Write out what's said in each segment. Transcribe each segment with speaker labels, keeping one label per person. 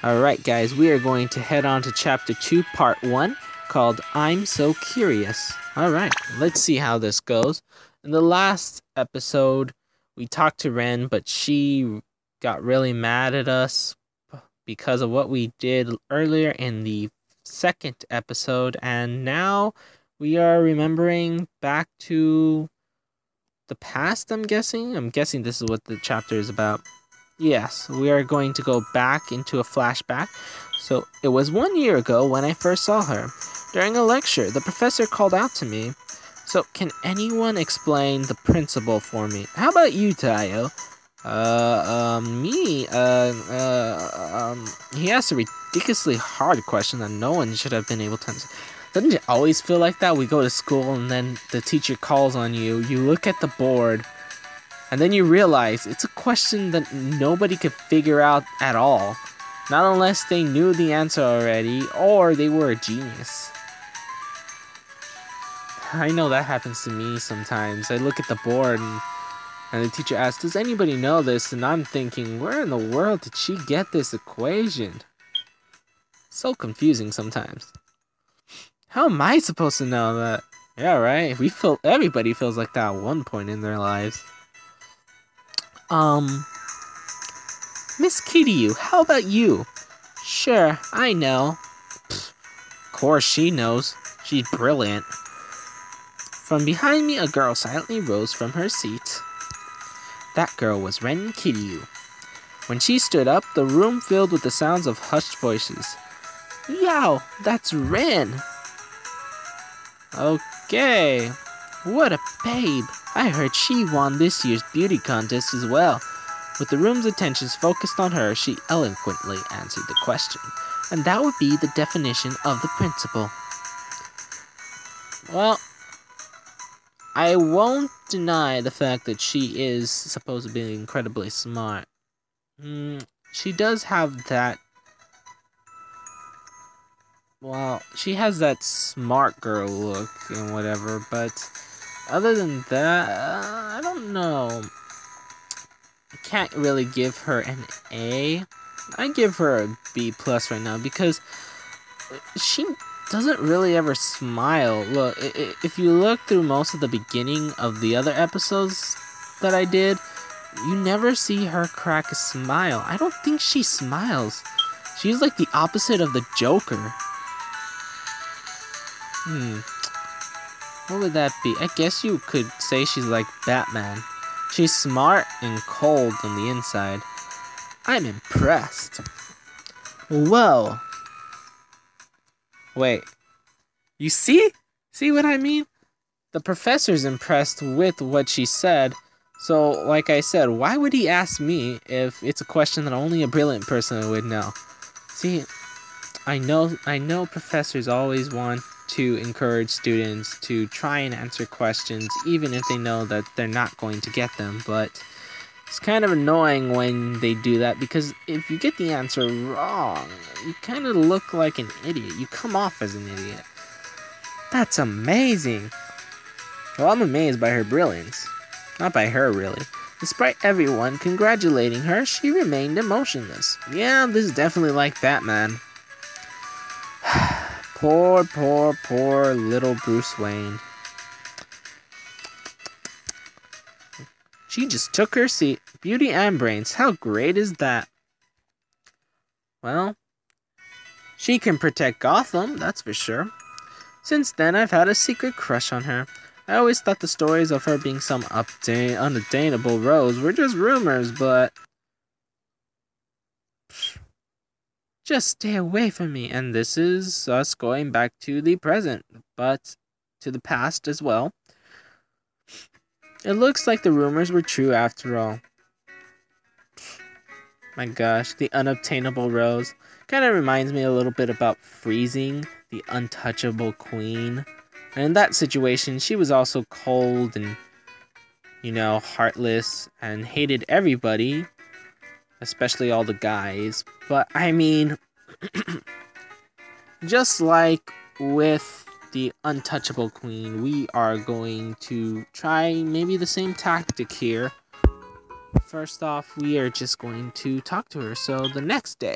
Speaker 1: Alright guys, we are going to head on to chapter 2 part 1 called I'm So Curious. Alright, let's see how this goes. In the last episode, we talked to Ren, but she got really mad at us because of what we did earlier in the second episode, and now we are remembering back to the past, I'm guessing. I'm guessing this is what the chapter is about. Yes, we are going to go back into a flashback. So, it was 1 year ago when I first saw her. During a lecture, the professor called out to me. So, can anyone explain the principle for me? How about you, Tayo? Me? He asked a ridiculously hard question that no one should have been able to answer. Doesn't it always feel like that? We go to school and then the teacher calls on you. You look at the board. And then you realize it's a question that nobody could figure out at all. Not unless they knew the answer already, or they were a genius. I know that happens to me sometimes. I look at the board and the teacher asks, does anybody know this? And I'm thinking, where in the world did she get this equation? So confusing sometimes. How am I supposed to know that? Yeah, right? Everybody feels like that at one point in their lives. Miss Kiryu, how about you? Sure, I know. Pfft, of course she knows. She's brilliant. From behind me, a girl silently rose from her seat. That girl was Ren Kiryu. When she stood up, the room filled with the sounds of hushed voices. Yow, that's Ren! Okay. What a babe. I heard she won this year's beauty contest as well. With the room's attentions focused on her, she eloquently answered the question. And that would be the definition of the principle. Well, I won't deny the fact that she is supposed to be incredibly smart. She does have that... Well, she has that smart girl look and whatever, but... Other than that, I don't know. I can't really give her an A. I give her a B+ right now because she doesn't really ever smile. Look, if you look through most of the beginning of the other episodes that I did, you never see her crack a smile. I don't think she smiles. She's like the opposite of the Joker. What would that be? I guess you could say she's like Batman. She's smart and cold on the inside. I'm impressed. Whoa. Wait. You see? See what I mean? The professor's impressed with what she said. So, like I said, why would he ask me if it's a question that only a brilliant person would know? See, I know professors always want to encourage students to try and answer questions even if they know that they're not going to get them, but it's kind of annoying when they do that because if you get the answer wrong, you kind of look like an idiot. You come off as an idiot. That's amazing. Well, I'm amazed by her brilliance. Not by her, really. Despite everyone congratulating her, she remained emotionless. Yeah, this is definitely like Batman. Poor little Bruce Wayne. She just took her seat. Beauty and brains. How great is that? Well, she can protect Gotham, that's for sure. Since then, I've had a secret crush on her. I always thought the stories of her being some unattainable rose were just rumors, but... Just stay away from me. And this is us going back to the present, but to the past as well. It looks like the rumors were true after all. My gosh, the unobtainable rose. Kind of reminds me a little bit about Freezing, the untouchable queen. And in that situation, she was also cold and, heartless and hated everybody. Especially all the guys. But, I mean, just like with the untouchable queen, we are going to try maybe the same tactic here. First off, we are just going to talk to her. So, the next day,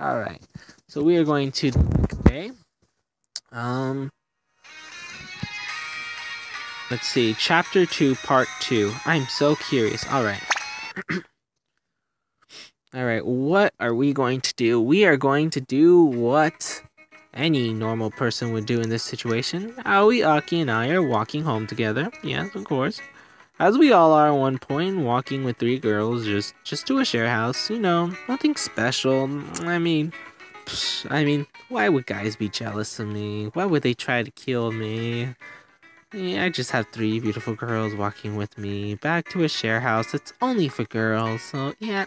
Speaker 1: Alright. So we are going to the next day. Let's see. Chapter 2, Part 2. I'm so curious. Alright. Alright, what are we going to do? We are going to do what any normal person would do in this situation. Aoi, Aki, and I are walking home together. Yes, of course. As we all are at one point, walking with 3 girls just to a share house. You know, nothing special. I mean, why would guys be jealous of me? Why would they try to kill me? Yeah, I just have 3 beautiful girls walking with me back to a share house that's only for girls. So, yeah,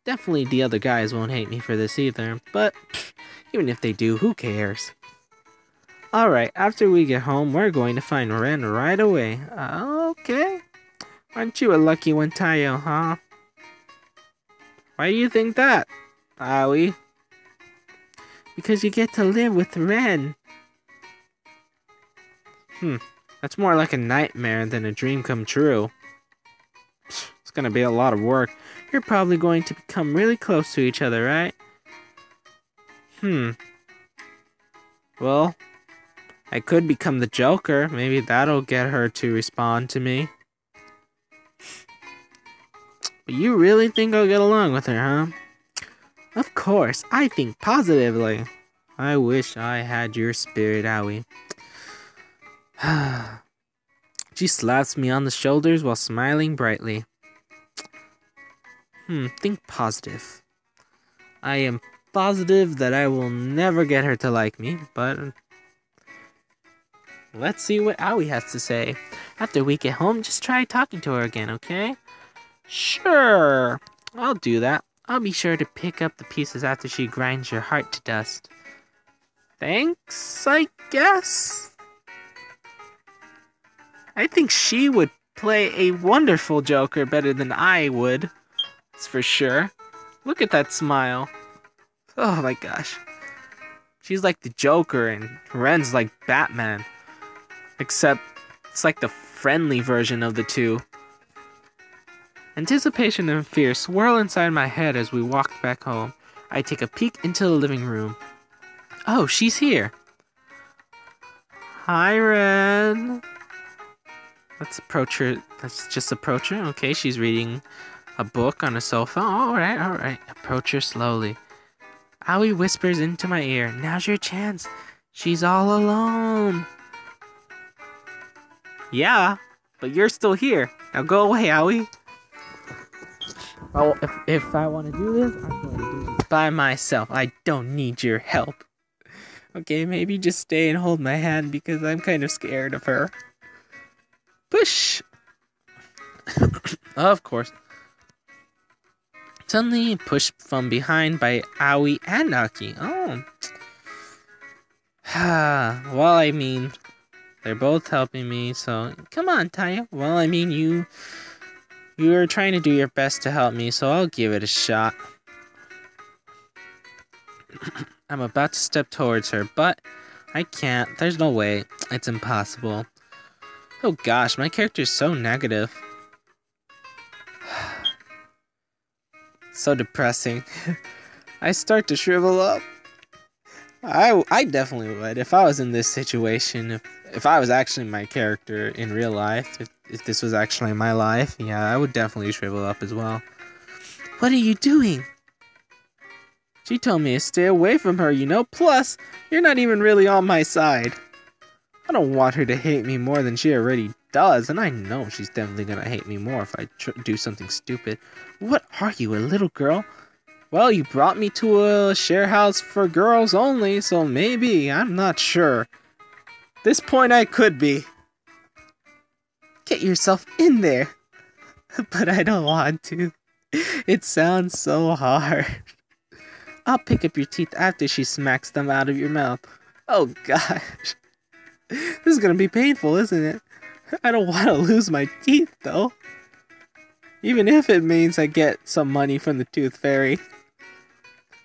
Speaker 1: definitely the other guys won't hate me for this either. But, even if they do, who cares? Alright, after we get home, we're going to find Ren right away. Okay. Aren't you a lucky one, Tayo, huh? Why do you think that, Aoi? Because you get to live with Ren. That's more like a nightmare than a dream come true. It's gonna be a lot of work. You're probably going to become really close to each other, right? Well, I could become the Joker. Maybe that'll get her to respond to me. But you really think I'll get along with her, huh? Of course, I think positively. I wish I had your spirit, Aoi. She slaps me on the shoulders while smiling brightly. Think positive. I am positive that I will never get her to like me, but let's see what Aoi has to say. After we get home, just try talking to her again, okay? Sure, I'll do that. I'll be sure to pick up the pieces after she grinds your heart to dust. Thanks, I guess? I think she would play a wonderful Joker better than I would. That's for sure. Look at that smile. Oh my gosh. She's like the Joker and Ren's like Batman. Except it's like the friendly version of the two. Anticipation and fear swirl inside my head as we walk back home. I take a peek into the living room. Oh, she's here. Hi, Ren. Let's approach her. Let's just approach her. Okay, she's reading a book on a sofa. Alright. Approach her slowly. Aoi whispers into my ear. Now's your chance. She's all alone. Yeah, but you're still here. Now go away, Aoi. Oh, if I want to do this, I'm going to do this by myself. I don't need your help. Okay, maybe just stay and hold my hand because I'm kind of scared of her. Push! Of course. Suddenly pushed from behind by Aoi and Aki. Oh. Well, I mean, they're both helping me, so come on, Tayo. Well, I mean, you're trying to do your best to help me, so I'll give it a shot. I'm about to step towards her, but I can't. There's no way. It's impossible. Oh gosh, my character is so negative. So depressing. I start to shrivel up. I definitely would. If I was in this situation, if I was actually my character in real life, if this was actually my life, yeah, I would definitely shrivel up as well. What are you doing? She told me to stay away from her, you know? Plus, you're not even really on my side. I don't want her to hate me more than she already does, and I know she's definitely gonna hate me more if I do something stupid. What are you, a little girl? Well, you brought me to a share house for girls only, so maybe, I'm not sure. At this point, I could be. Get yourself in there. But I don't want to. It sounds so hard. I'll pick up your teeth after she smacks them out of your mouth. Oh gosh. This is gonna be painful, isn't it? I don't want to lose my teeth, though. Even if it means I get some money from the Tooth Fairy.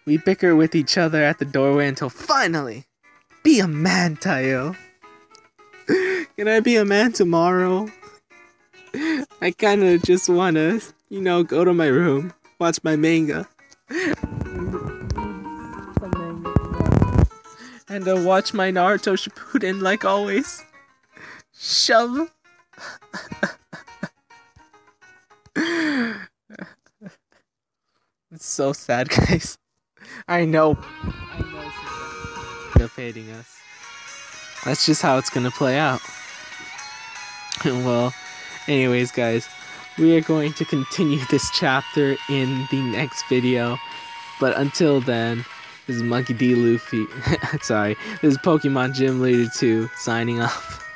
Speaker 1: We bicker with each other at the doorway until finally, be a man, Tayo. Can I be a man tomorrow? I kind of just want to, go to my room, watch my manga. And watch my Naruto Shippuden like always. Shove. It's so sad, guys. I know she's hating us. That's just how it's gonna play out. Well, anyways, guys, we are going to continue this chapter in the next video. But until then, this is Monkey D. Luffy. Sorry, this is Pokemon Gym Leader 2 signing off.